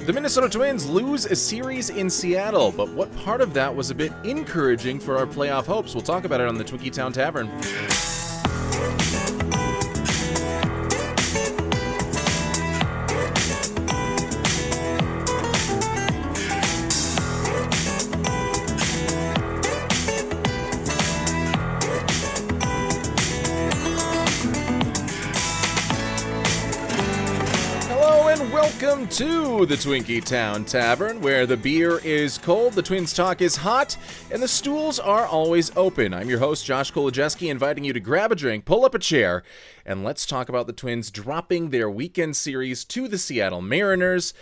The Minnesota Twins lose a series in Seattle, but what part of that was a bit encouraging for our playoff hopes? We'll talk about it on the Twinkie Town Tavern. Welcome to the Twinkie Town Tavern, where the beer is cold, the Twins talk is hot, and the stools are always open. I'm your host, Josh Kolojeski, inviting you to grab a drink, pull up a chair, and let's talk about the Twins dropping their weekend series to the Seattle Mariners.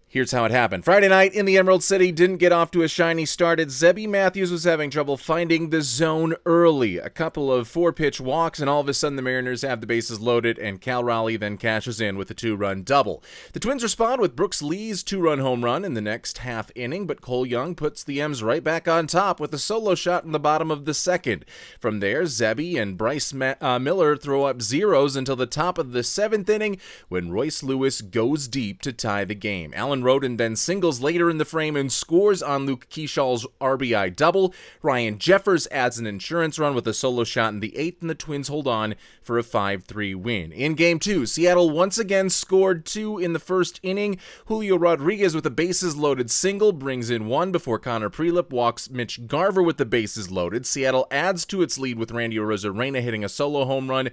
Here's how it happened. Friday night in the Emerald City didn't get off to a shiny start. Zebby Matthews was having trouble finding the zone early. A couple of 4-pitch walks, and all of a sudden the Mariners have the bases loaded, and Cal Raleigh then cashes in with a 2-run double. The Twins respond with Brooks Lee's 2-run home run in the next half inning, but Cole Young puts the M's right back on top with a solo shot in the bottom of the second. From there, Zebby and Bryce Miller throw up zeros until the top of the 7th inning when Royce Lewis goes deep to tie the game. Alan Roden then singles later in the frame and scores on Luke Keeschall's RBI double. Ryan Jeffers adds an insurance run with a solo shot in the 8th, and the Twins hold on for a 5-3 win. In Game 2, Seattle once again scored 2 in the first inning. Julio Rodriguez with a bases-loaded single brings in 1 before Connor Prelip walks Mitch Garver with the bases loaded. Seattle adds to its lead with Randy Arozarena hitting a solo home run.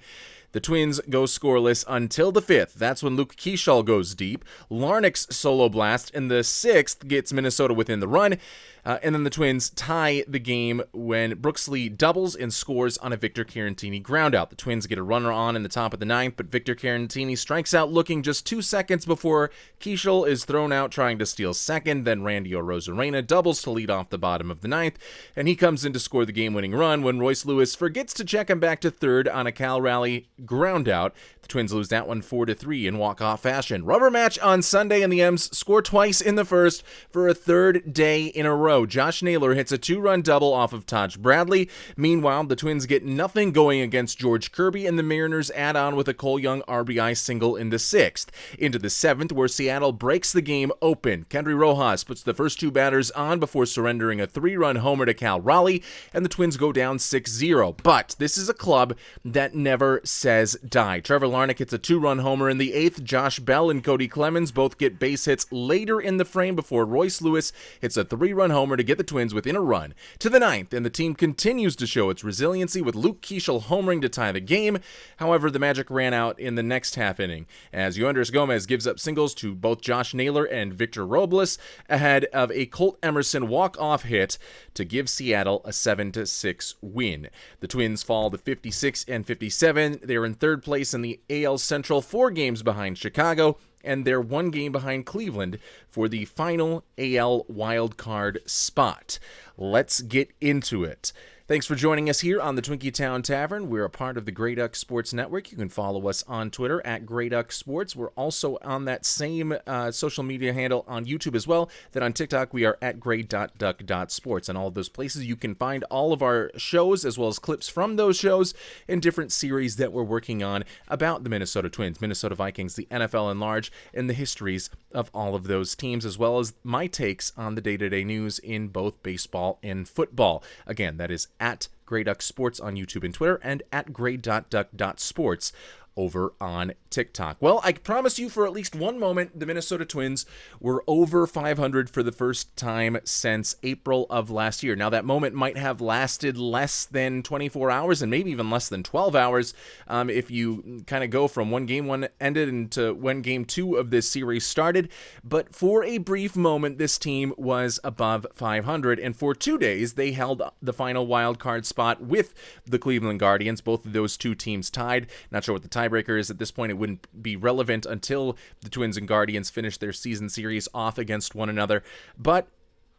The Twins go scoreless until the 5th. That's when Luke Keeschall goes deep. Larnach's solo blast in the 6th gets Minnesota within the run. And then the Twins tie the game when Brooks Lee doubles and scores on a Victor Caratini groundout. The Twins get a runner on in the top of the 9th, but Victor Caratini strikes out looking just 2 seconds before Keeschall is thrown out trying to steal second. Then Randy Arozarena doubles to lead off the bottom of the 9th, and he comes in to score the game-winning run when Royce Lewis forgets to check him back to third on a Cal Raleigh groundout. The Twins lose that one 4-3 in walk-off fashion. Rubber match on Sunday, and the M's score twice in the first for a third day in a row. Josh Naylor hits a 2-run double off of Taj Bradley. Meanwhile, the Twins get nothing going against George Kirby, and the Mariners add on with a Cole Young RBI single in the 6th. Into the 7th, where Seattle breaks the game open. Kendry Rojas puts the first 2 batters on before surrendering a 3-run homer to Cal Raleigh, and the Twins go down 6-0. But this is a club that never says die. Trevor Larnach hits a 2-run homer in the 8th. Josh Bell and Cody Clemens both get base hits later in the frame before Royce Lewis hits a 3-run homer to get the Twins within a run to the 9th, and the team continues to show its resiliency with Luke Keeschall homering to tie the game. However, the magic ran out in the next half inning as Yoendris Gomez gives up singles to both Josh Naylor and Victor Robles ahead of a Colt Emerson walk-off hit to give Seattle a 7-6 win. The Twins fall to 56 and 57. They're in third place in the AL Central, 4 games behind Chicago, and they're 1 game behind Cleveland for the final AL wildcard spot. Let's get into it. Thanks for joining us here on the Twinkie Town Tavern. We're a part of the Grey Duck Sports Network. You can follow us on Twitter at Grey Duck Sports. We're also on that same social media handle on YouTube as well. Then on TikTok, we are at grey.duck.sports. And all of those places, you can find all of our shows as well as clips from those shows and different series that we're working on about the Minnesota Twins, Minnesota Vikings, the NFL in large, and the histories of all of those teams, as well as my takes on the day-to-day news in both baseball and football. Again, that is at Grey Duck Sports on YouTube and Twitter, and at grey.duck.sports over on TikTok. Well, I promise you for at least one moment, the Minnesota Twins were over 500 for the first time since April of last year. Now, that moment might have lasted less than 24 hours and maybe even less than 12 hours if you kind of go from when Game 1 ended into when Game 2 of this series started. But for a brief moment, this team was above 500, and for 2 days, they held the final wild card spot with the Cleveland Guardians. Both of those 2 teams tied. Not sure what the tiebreaker is at this point. It wouldn't be relevant until the Twins and Guardians finish their season series off against one another, but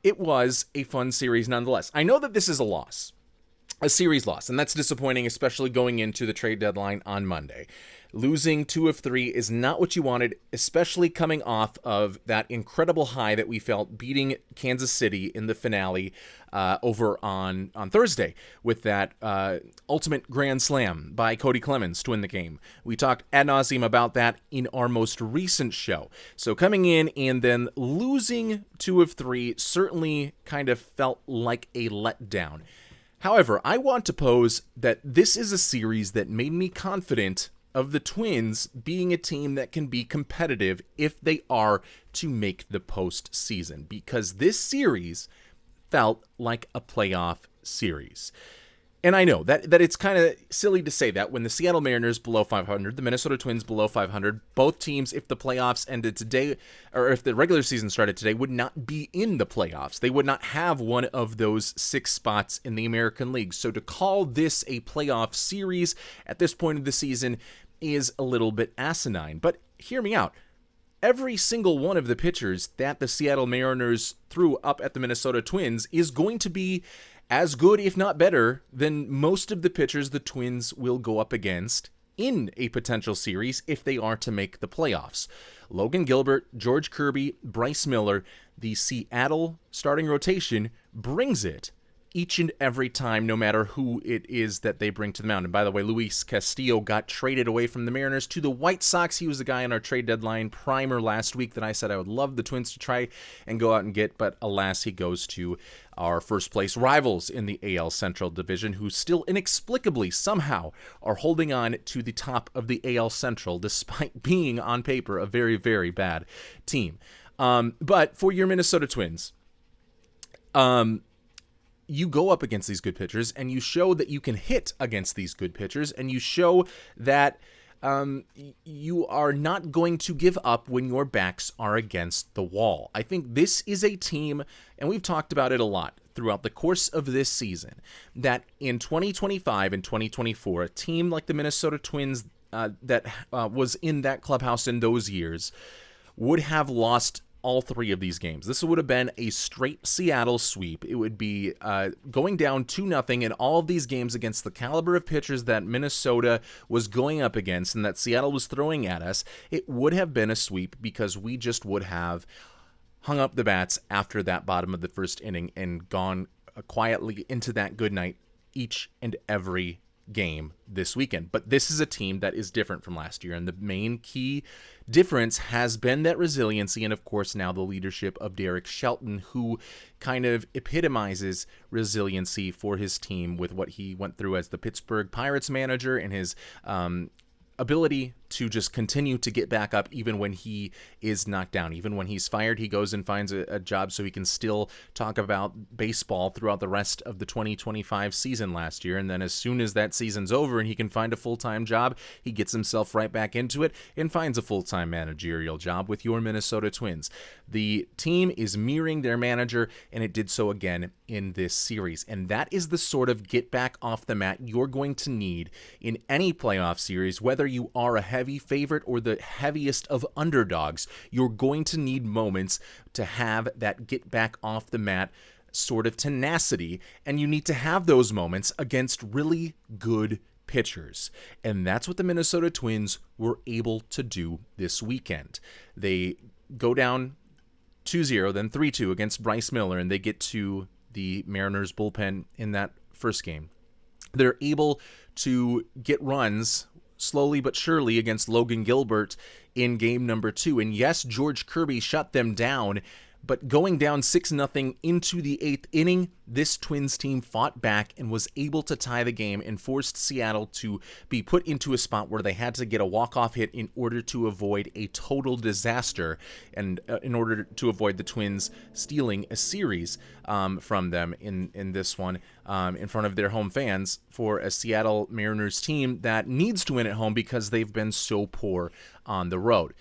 it was a fun series nonetheless. I know that this is a series loss, and that's disappointing, especially going into the trade deadline on Monday. Losing 2 of 3 is not what you wanted, especially coming off of that incredible high that we felt beating Kansas City in the finale over on Thursday with that ultimate grand slam by Cody Clemens to win the game. We talked ad nauseum about that in our most recent show. So coming in and then losing 2 of 3 certainly kind of felt like a letdown. However, I want to pose that this is a series that made me confident of the Twins being a team that can be competitive if they are to make the postseason, because this series felt like a playoff series. And I know that it's kind of silly to say that when the Seattle Mariners below 500, the Minnesota Twins below 500, both teams, if the playoffs ended today, or if the regular season started today, would not be in the playoffs. They would not have one of those 6 spots in the American League. So to call this a playoff series at this point of the season is a little bit asinine. But hear me out. Every single one of the pitchers that the Seattle Mariners threw up at the Minnesota Twins is going to be as good, if not better, than most of the pitchers the Twins will go up against in a potential series if they are to make the playoffs. Logan Gilbert, George Kirby, Bryce Miller, the Seattle starting rotation brings it each and every time, no matter who it is that they bring to the mound. And by the way, Luis Castillo got traded away from the Mariners to the White Sox. He was the guy on our trade deadline primer last week that I said I would love the Twins to try and go out and get, but alas, he goes to our first place rivals in the AL Central Division, who still inexplicably somehow are holding on to the top of the AL Central, despite being on paper a very, very bad team. But for your Minnesota Twins, you go up against these good pitchers and you show that you can hit against these good pitchers, and you show that you are not going to give up when your backs are against the wall. I think this is a team, and we've talked about it a lot throughout the course of this season, that in 2025 and 2024, a team like the Minnesota Twins that was in that clubhouse in those years would have lost all 3 of these games. This would have been a straight Seattle sweep. It would be going down 2-0 in all of these games against the caliber of pitchers that Minnesota was going up against and that Seattle was throwing at us. It would have been a sweep because we just would have hung up the bats after that bottom of the first inning and gone quietly into that good night each and every game this weekend. But this is a team that is different from last year, and the main key difference has been that resiliency, and of course now the leadership of Derek Shelton, who kind of epitomizes resiliency for his team with what he went through as the Pittsburgh Pirates manager and his ability to just continue to get back up even when he is knocked down. Even when he's fired, he goes and finds a job so he can still talk about baseball throughout the rest of the 2025 season last year. And then as soon as that season's over and he can find a full-time job, he gets himself right back into it and finds a full-time managerial job with your Minnesota Twins. The team is mirroring their manager, and it did so again in this series. And that is the sort of get back off the mat you're going to need in any playoff series, whether you are a heavy favorite or the heaviest of underdogs. You're going to need moments to have that get back off the mat sort of tenacity, and you need to have those moments against really good pitchers. And that's what the Minnesota Twins were able to do this weekend. They go down 2-0, then 3-2 against Bryce Miller, and they get to the Mariners bullpen in that first game. They're able to get runs slowly but surely against Logan Gilbert in game number 2. And yes, George Kirby shut them down, but going down 6-0 into the 8th inning, this Twins team fought back and was able to tie the game and forced Seattle to be put into a spot where they had to get a walk-off hit in order to avoid a total disaster and in order to avoid the Twins stealing a series from them in this one in front of their home fans for a Seattle Mariners team that needs to win at home because they've been so poor on the road.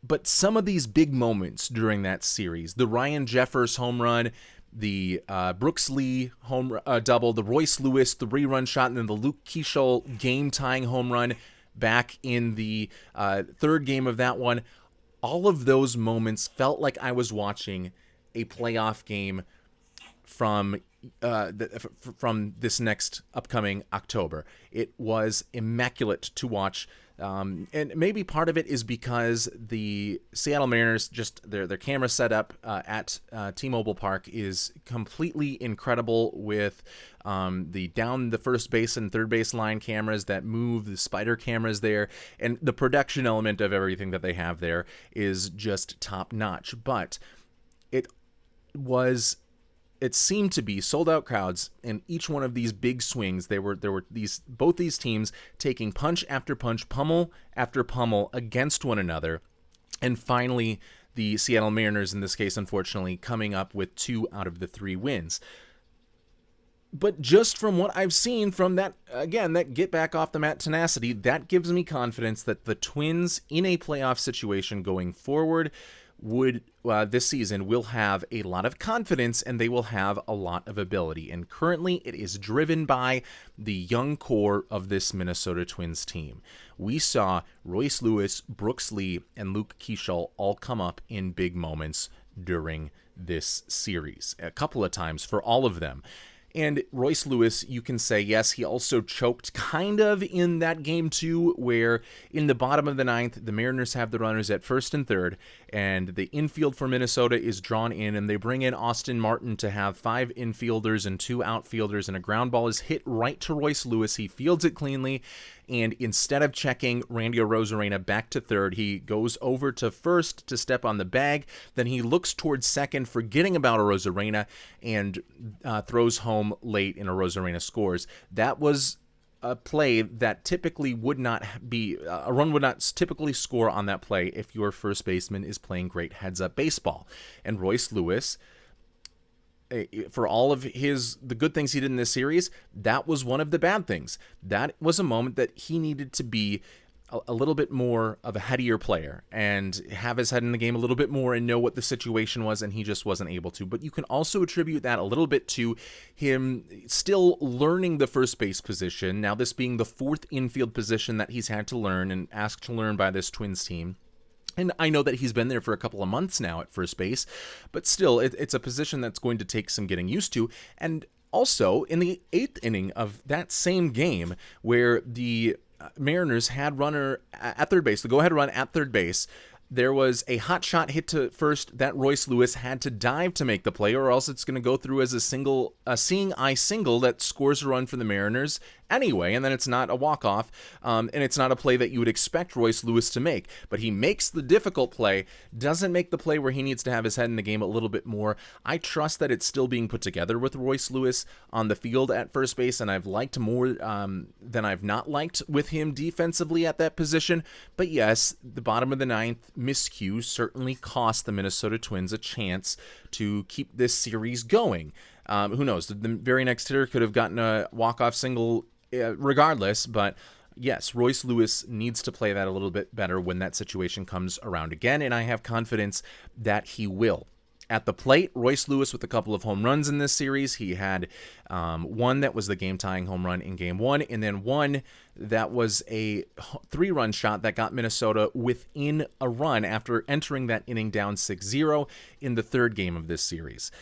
But some of these big moments during that series, the Ryan Jeffers home run, the Brooks Lee home double, the Royce Lewis 3-run shot, and then the Luke Keeschel game-tying home run back in the third game of that one, all of those moments felt like I was watching a playoff game from this next upcoming October. It was immaculate to watch And maybe part of it is because the Seattle Mariners, just their camera setup at T-Mobile Park is completely incredible, with the down the first base and third base line cameras that move, the spider cameras there, and the production element of everything that they have there is just top notch. But it seemed to be sold out crowds in each one of these big swings. There were both these teams taking punch after punch, pummel after pummel against one another, and finally the Seattle Mariners, in this case, unfortunately, coming up with 2 out of the 3 wins. But just from what I've seen from that, again, that get back off the mat tenacity, that gives me confidence that the Twins in a playoff situation going forward this season will have a lot of confidence, and they will have a lot of ability. And currently it is driven by the young core of this Minnesota Twins team. We saw Royce Lewis, Brooks Lee, and Luke Keeschel all come up in big moments during this series, a couple of times for all of them. And Royce Lewis, you can say, yes, he also choked kind of in that game too, where in the bottom of the 9th, the Mariners have the runners at first and third, and the infield for Minnesota is drawn in, and they bring in Austin Martin to have 5 infielders and 2 outfielders, and a ground ball is hit right to Royce Lewis. He fields it cleanly, and instead of checking Randy Arozarena back to third, he goes over to first to step on the bag. Then he looks towards second, forgetting about Arozarena, and throws home late, and Arozarena scores. That was a play that typically would not be, a run would not typically score on that play if your first baseman is playing great heads-up baseball. And Royce Lewis, for all of the good things he did in this series, that was one of the bad things. That was a moment that he needed to be a little bit more of a headier player and have his head in the game a little bit more and know what the situation was, and he just wasn't able to. But you can also attribute that a little bit to him still learning the first base position, now this being the 4th infield position that he's had to learn and asked to learn by this Twins team. And I know that he's been there for a couple of months now at first base, but still, it's a position that's going to take some getting used to. And also, in the 8th inning of that same game, where the Mariners had runner at third base, the go-ahead run at third base, there was a hot shot hit to first that Royce Lewis had to dive to make the play, or else it's going to go through as a seeing eye single that scores a run for the Mariners anyway, and then it's not a walk-off, and it's not a play that you would expect Royce Lewis to make. But he makes the difficult play, doesn't make the play where he needs to have his head in the game a little bit more. I trust that it's still being put together with Royce Lewis on the field at first base, and I've liked more than I've not liked with him defensively at that position. But yes, the bottom of the 9th miscue certainly cost the Minnesota Twins a chance to keep this series going. Who knows? The very next hitter could have gotten a walk-off single regardless, but yes, Royce Lewis needs to play that a little bit better when that situation comes around again, and I have confidence that he will. At the plate, Royce Lewis with a couple of home runs in this series. He had one that was the game-tying home run in Game 1, and then one that was a 3-run shot that got Minnesota within a run after entering that inning down 6-0 in the 3rd game of this series.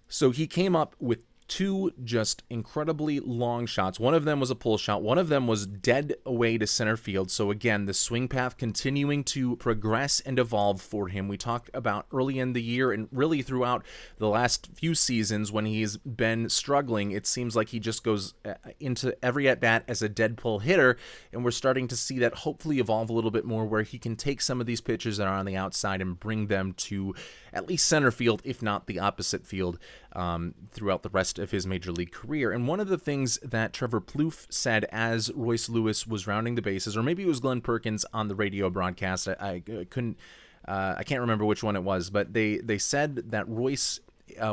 So he came up with 2 just incredibly long shots. One of them was a pull shot. One of them was dead away to center field. So again, the swing path continuing to progress and evolve for him. We talked about early in the year and really throughout the last few seasons when he's been struggling, it seems like he just goes into every at-bat as a dead pull hitter, and we're starting to see that hopefully evolve a little bit more where he can take some of these pitches that are on the outside and bring them to at least center field, if not the opposite field, throughout the rest of his major league career. And one of the things that Trevor Plouffe said as Royce Lewis was rounding the bases, or maybe it was Glenn Perkins on the radio broadcast, I can't remember which one it was, but they said that Royce,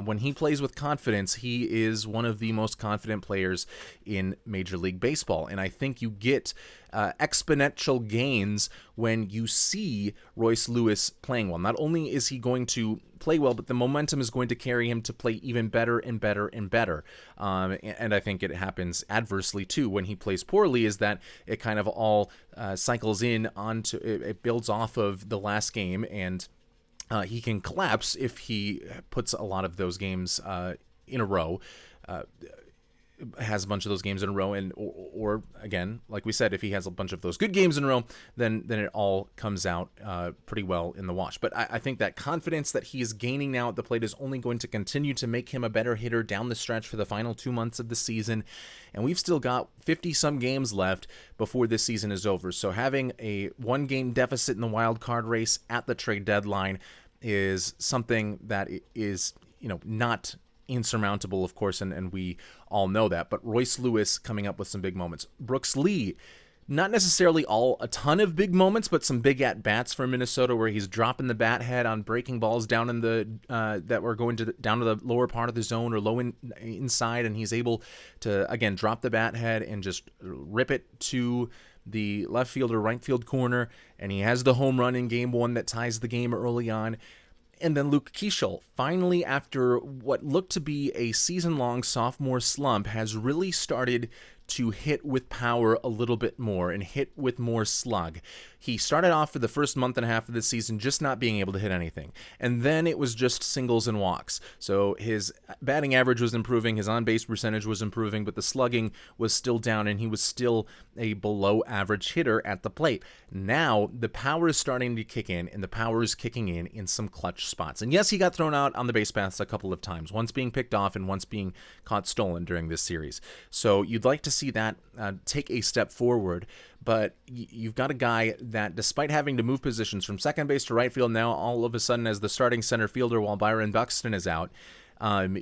when he plays with confidence, he is one of the most confident players in Major League Baseball. And I think you get exponential gains when you see Royce Lewis playing well. Not only is he going to play well, but the momentum is going to carry him to play even better and better and better. And I think it happens adversely too when he plays poorly, is that it kind of all cycles in onto, it builds off of the last game, and he can collapse if he puts a lot of those games in a row. has a bunch of those games in a row, and or again, like we said, if he has a bunch of those good games in a row, then it all comes out pretty well in the wash. But I think that confidence that he is gaining now at the plate is only going to continue to make him a better hitter down the stretch for the final 2 months of the season, and we've still got 50-some games left before this season is over. So having a 1-game deficit in the wild card race at the trade deadline is something that is, not insurmountable, of course, and we all know that. But Royce Lewis coming up with some big moments. Brooks Lee, not necessarily a ton of big moments, but some big at-bats for Minnesota where he's dropping the bat head on breaking balls down in the that were going down to the lower part of the zone or low inside, and he's able to, again, drop the bat head and just rip it to the left field or right field corner, and he has the home run in Game 1 that ties the game early on. And then Luke Keeschel, finally, after what looked to be a season-long sophomore slump, has really started to hit with power a little bit more and hit with more slug. He started off for the first month and a half of the season just not being able to hit anything. And then it was just singles and walks. So his batting average was improving, his on-base percentage was improving, but the slugging was still down, and he was still a below-average hitter at the plate. Now, the power is starting to kick in, and the power is kicking in some clutch spots. And yes, he got thrown out on the base paths a couple of times, once being picked off and once being caught stolen during this series. So you'd like to see that take a step forward, but you've got a guy that, despite having to move positions from second base to right field, now all of a sudden as the starting center fielder while Byron Buxton is out,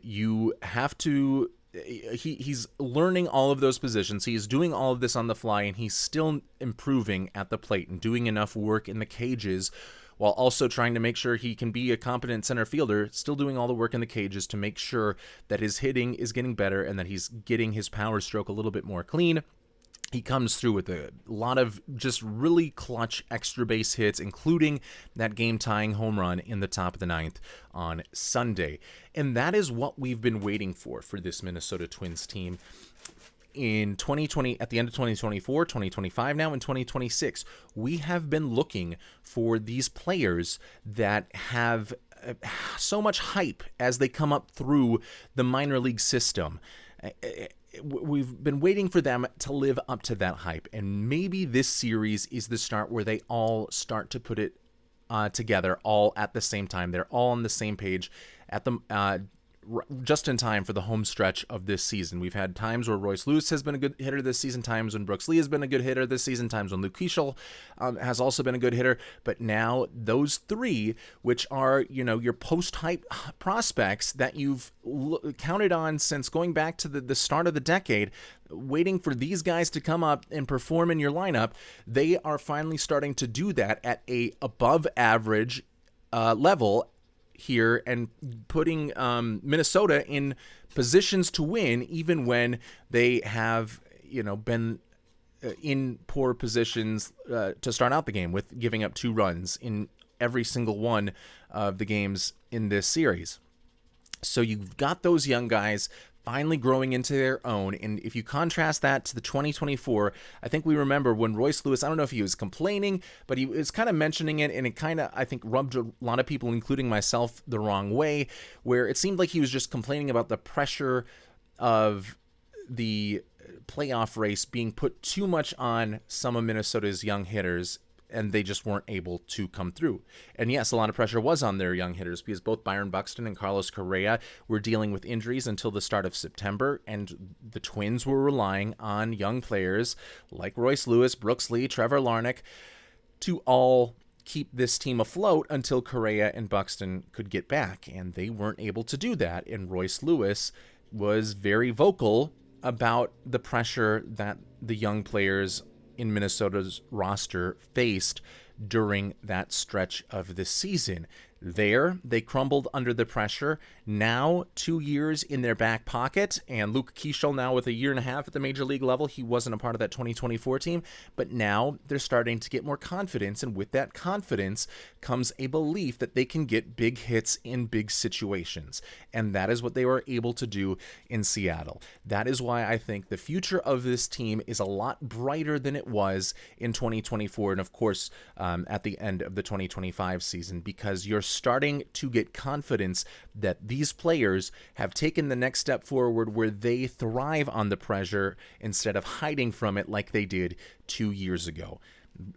you have to... He's learning all of those positions. He's doing all of this on the fly, and he's still improving at the plate and doing enough work in the cages while also trying to make sure he can be a competent center fielder, still doing all the work in the cages to make sure that his hitting is getting better and that he's getting his power stroke a little bit more clean. He comes through with a lot of just really clutch extra base hits, including that game-tying home run in the top of the ninth on Sunday. And that is what we've been waiting for this Minnesota Twins team in 2020, at the end of 2024, 2025 now, and 2026. We have been looking for these players that have so much hype as they come up through the minor league system. We've been waiting for them to live up to that hype, and maybe this series is the start where they all start to put it together all at the same time. They're all on the same page at the just in time for the home stretch of this season. We've had times where Royce Lewis has been a good hitter this season, times when Brooks Lee has been a good hitter this season, times when Luke Keeschel has also been a good hitter. But now those three, which are, your post-hype prospects that you've counted on since going back to the start of the decade, waiting for these guys to come up and perform in your lineup, they are finally starting to do that at a above average level here, and putting Minnesota in positions to win, even when they have, been in poor positions to start out the game, with giving up 2 runs in every single one of the games in this series. So you've got those young guys finally growing into their own. And if you contrast that to the 2024, I think we remember when Royce Lewis, I don't know if he was complaining, but he was kind of mentioning it, and it kind of, I think, rubbed a lot of people, including myself, the wrong way, where it seemed like he was just complaining about the pressure of the playoff race being put too much on some of Minnesota's young hitters, and they just weren't able to come through. And yes, a lot of pressure was on their young hitters, because both Byron Buxton and Carlos Correa were dealing with injuries until the start of September, and the Twins were relying on young players like Royce Lewis, Brooks Lee, Trevor Larnach to all keep this team afloat until Correa and Buxton could get back, and they weren't able to do that. And Royce Lewis was very vocal about the pressure that the young players in Minnesota's roster faced during that stretch of the season. There, they crumbled under the pressure. Now, 2 years in their back pocket, and Luke Keeschel now with a year and a half at the major league level. He wasn't a part of that 2024 team, but now they're starting to get more confidence, and with that confidence comes a belief that they can get big hits in big situations, and that is what they were able to do in Seattle. That is why I think the future of this team is a lot brighter than it was in 2024, and of course, at the end of the 2025 season, because your starting to get confidence that these players have taken the next step forward where they thrive on the pressure instead of hiding from it like they did 2 years ago.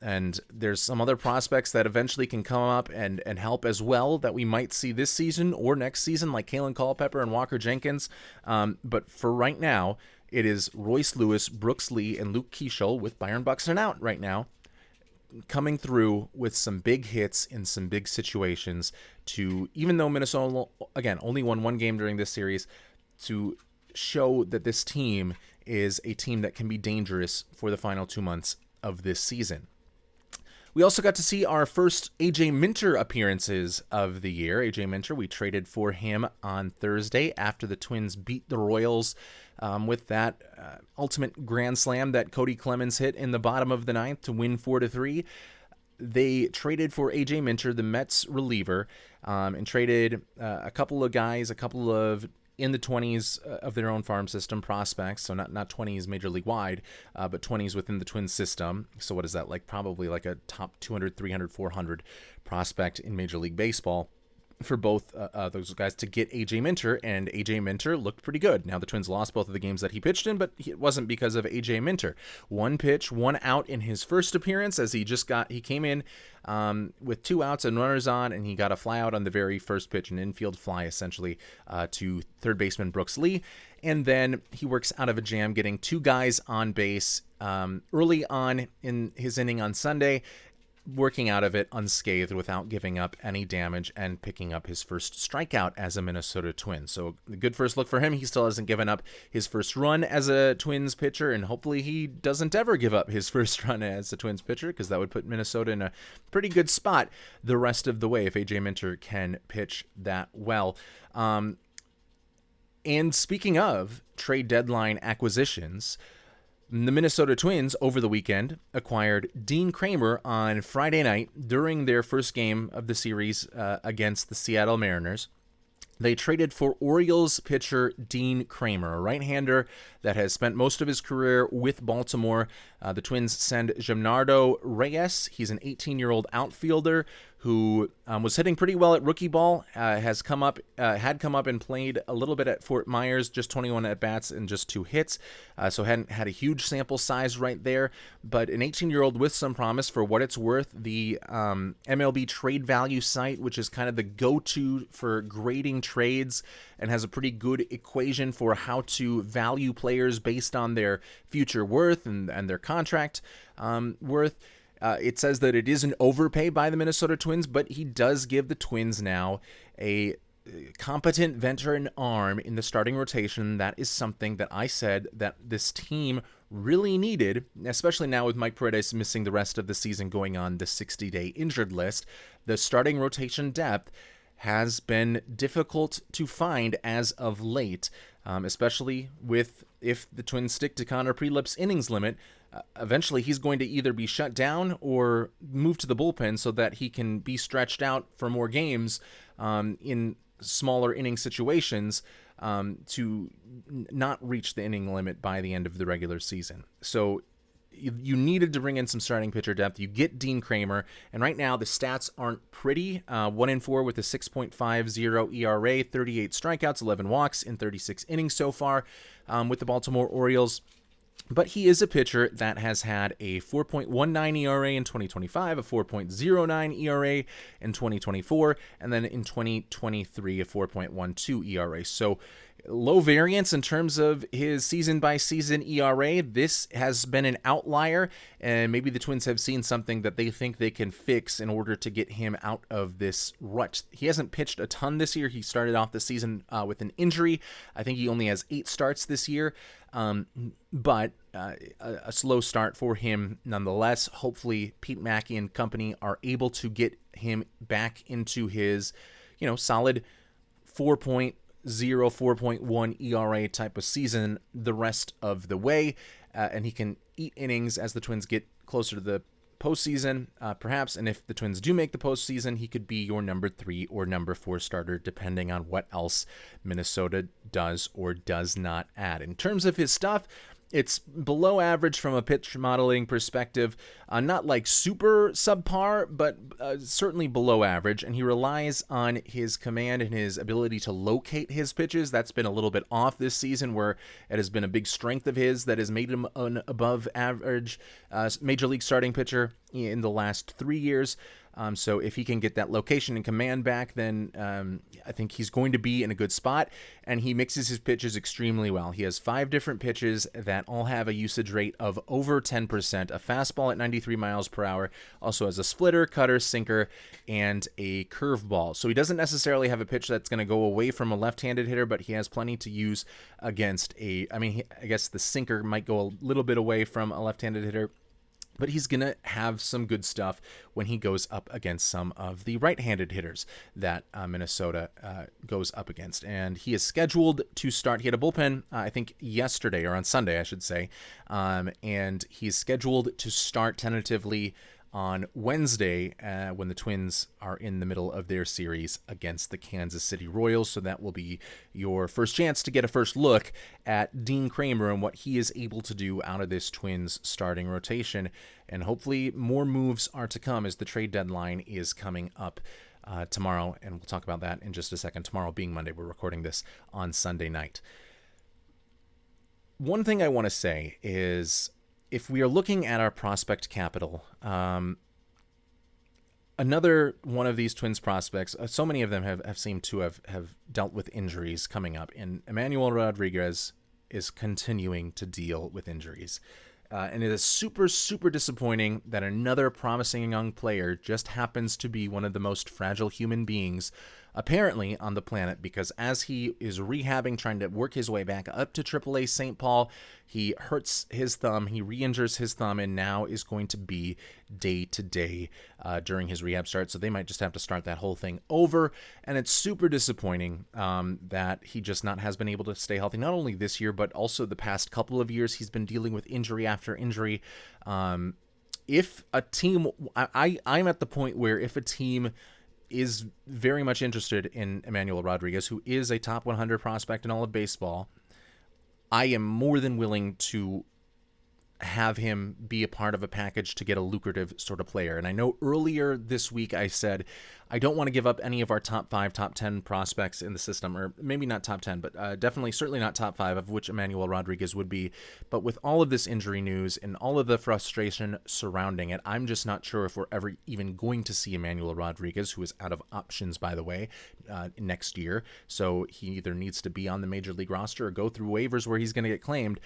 And there's some other prospects that eventually can come up and help as well that we might see this season or next season, like Kalen Culpepper and Walker Jenkins. But for right now, it is Royce Lewis, Brooks Lee, and Luke Keeschel with Byron Buxton out right now, coming through with some big hits in some big situations to, even though Minnesota, again, only won one game during this series, to show that this team is a team that can be dangerous for the final 2 months of this season. We also got to see our first AJ Minter appearances of the year. AJ Minter, we traded for him on Thursday after the Twins beat the Royals with that ultimate grand slam that Cody Clemens hit in the bottom of the ninth to win 4-3. They traded for AJ Minter, the Mets reliever, and traded a couple of guys, a couple of in the 20s of their own farm system prospects, so not 20s major league wide, but 20s within the Twins system. So what is that, like probably like a top 200, 300, 400 prospect in Major League Baseball for both those guys to get AJ Minter, and AJ Minter looked pretty good. Now the Twins lost both of the games that he pitched in, but it wasn't because of AJ Minter. One pitch, one out in his first appearance, as he came in with 2 outs and runners on, and he got a fly out on the very first pitch, an infield fly essentially to third baseman Brooks Lee, and then he works out of a jam, getting 2 guys on base early on in his inning on Sunday, working out of it unscathed without giving up any damage and picking up his first strikeout as a Minnesota Twin. So a good first look for him. He still hasn't given up his first run as a Twins pitcher, and hopefully he doesn't ever give up his first run as a Twins pitcher, because that would put Minnesota in a pretty good spot the rest of the way if AJ Minter can pitch that well. And speaking of trade deadline acquisitions, the Minnesota Twins over the weekend acquired Dean Kramer on Friday night during their first game of the series against the Seattle Mariners. They traded for Orioles pitcher Dean Kramer, a right-hander that has spent most of his career with Baltimore. The Twins send Gennardo Reyes. He's an 18-year-old outfielder who was hitting pretty well at rookie ball, had come up and played a little bit at Fort Myers, just 21 at-bats and just 2 hits, so hadn't had a huge sample size right there, but an 18-year-old with some promise. For what it's worth, the MLB trade value site, which is kind of the go-to for grading trades and has a pretty good equation for how to value players based on their future worth and their contract worth, it says that it is an overpay by the Minnesota Twins, but he does give the Twins now a competent veteran arm in the starting rotation. That is something that I said that this team really needed, especially now with Mike Paredes missing the rest of the season, going on the 60-day injured list. The starting rotation depth has been difficult to find as of late, especially if the Twins stick to Connor Prelip's innings limit. Eventually he's going to either be shut down or move to the bullpen so that he can be stretched out for more games in smaller inning situations to not reach the inning limit by the end of the regular season. So you needed to bring in some starting pitcher depth. You get Dean Kramer, and right now the stats aren't pretty. 1-4 with a 6.50 ERA, 38 strikeouts, 11 walks in 36 innings so far with the Baltimore Orioles. But he is a pitcher that has had a 4.19 ERA in 2025, a 4.09 ERA in 2024, and then in 2023, a 4.12 ERA. So low variance in terms of his season-by-season ERA. This has been an outlier, and maybe the Twins have seen something that they think they can fix in order to get him out of this rut. He hasn't pitched a ton this year. He started off the season with an injury. I think he only has 8 starts this year, but a slow start for him nonetheless. Hopefully Pete Mackey and company are able to get him back into his, solid 4.1 ERA type of season the rest of the way, and he can eat innings as the Twins get closer to the postseason, perhaps. And if the Twins do make the postseason, he could be your number 3 or number 4 starter, depending on what else Minnesota does or does not add. In terms of his stuff, It's below average from a pitch modeling perspective, not like super subpar, but certainly below average. And he relies on his command and his ability to locate his pitches. That's been a little bit off this season, where it has been a big strength of his that has made him an above average major league starting pitcher in the last 3 years. So if he can get that location and command back, then I think he's going to be in a good spot. And he mixes his pitches extremely well. He has 5 different pitches that all have a usage rate of over 10%, a fastball at 93 miles per hour, also has a splitter, cutter, sinker, and a curveball. So he doesn't necessarily have a pitch that's going to go away from a left-handed hitter, but he has plenty to use against I guess the sinker might go a little bit away from a left-handed hitter, but he's going to have some good stuff when he goes up against some of the right-handed hitters that Minnesota goes up against. And he is scheduled to start. He had a bullpen, I think, yesterday, or on Sunday, I should say. And he's scheduled to start tentatively on Wednesday when the Twins are in the middle of their series against the Kansas City Royals. So that will be your first chance to get a first look at Dean Kramer and what he is able to do out of this Twins starting rotation. And hopefully more moves are to come as the trade deadline is coming up tomorrow. And we'll talk about that in just a second. Tomorrow being Monday, we're recording this on Sunday night. One thing I want to say is, if we are looking at our prospect capital, another one of these Twins prospects, so many of them have seemed to have dealt with injuries coming up, and Emmanuel Rodriguez is continuing to deal with injuries. And it is super, super disappointing that another promising young player just happens to be one of the most fragile human beings apparently on the planet, because as he is rehabbing, trying to work his way back up to AAA St. Paul, he hurts his thumb, he re-injures his thumb, and now is going to be day-to-day during his rehab start. So they might just have to start that whole thing over, and it's super disappointing that he just has been able to stay healthy, not only this year, but also the past couple of years. He's been dealing with injury after injury. If a team, I'm at the point where if a team is very much interested in Emmanuel Rodriguez, who is a top 100 prospect in all of baseball, I am more than willing to have him be a part of a package to get a lucrative sort of player. And I know earlier this week I said I don't want to give up any of our top 5, top 10 prospects in the system, or maybe not top 10, but certainly not top 5, of which Emmanuel Rodriguez would be. But with all of this injury news and all of the frustration surrounding it, I'm just not sure if we're ever even going to see Emmanuel Rodriguez, who is out of options, by the way, next year. So he either needs to be on the major league roster or go through waivers where he's going to get claimed.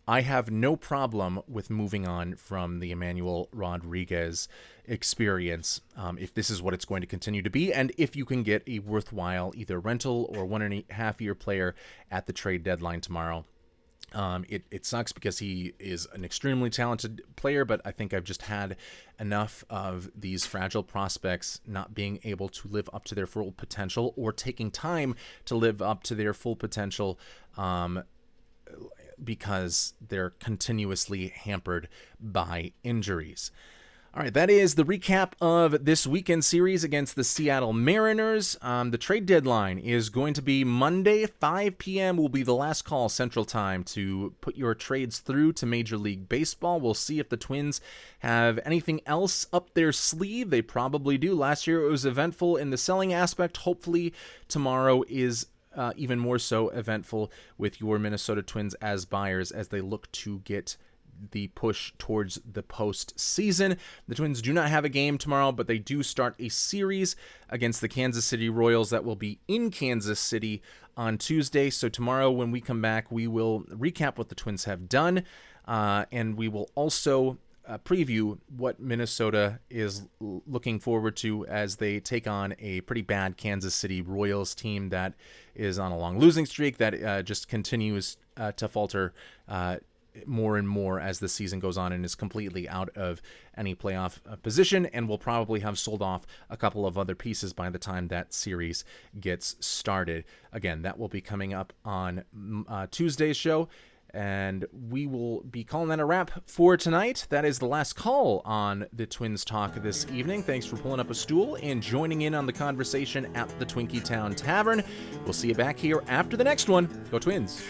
I have no problem with moving on from the Emmanuel Rodriguez experience if this is what it's going to continue to be, and if you can get a worthwhile either rental or 1.5-year player at the trade deadline tomorrow. It sucks because he is an extremely talented player, but I think I've just had enough of these fragile prospects not being able to live up to their full potential, or taking time to live up to their full potential because they're continuously hampered by injuries. All right, that is the recap of this weekend series against the Seattle Mariners. The trade deadline is going to be Monday, 5 p.m. will be the last call Central Time to put your trades through to Major League Baseball. We'll see if the Twins have anything else up their sleeve. They probably do. Last year it was eventful in the selling aspect. Hopefully tomorrow is even more so eventful with your Minnesota Twins as buyers as they look to get the push towards the postseason. The Twins do not have a game tomorrow, but they do start a series against the Kansas City Royals that will be in Kansas City on Tuesday. So tomorrow when we come back, we will recap what the Twins have done, and we will also preview what Minnesota is looking forward to as they take on a pretty bad Kansas City Royals team that is on a long losing streak that just continues to falter more and more as the season goes on and is completely out of any playoff position, and will probably have sold off a couple of other pieces by the time that series gets started. Again, that will be coming up on Tuesday's show, and we will be calling that a wrap for tonight. That is the last call on the Twins Talk this evening. Thanks for pulling up a stool and joining in on the conversation at the Twinkie Town Tavern. We'll see you back here after the next one. Go Twins!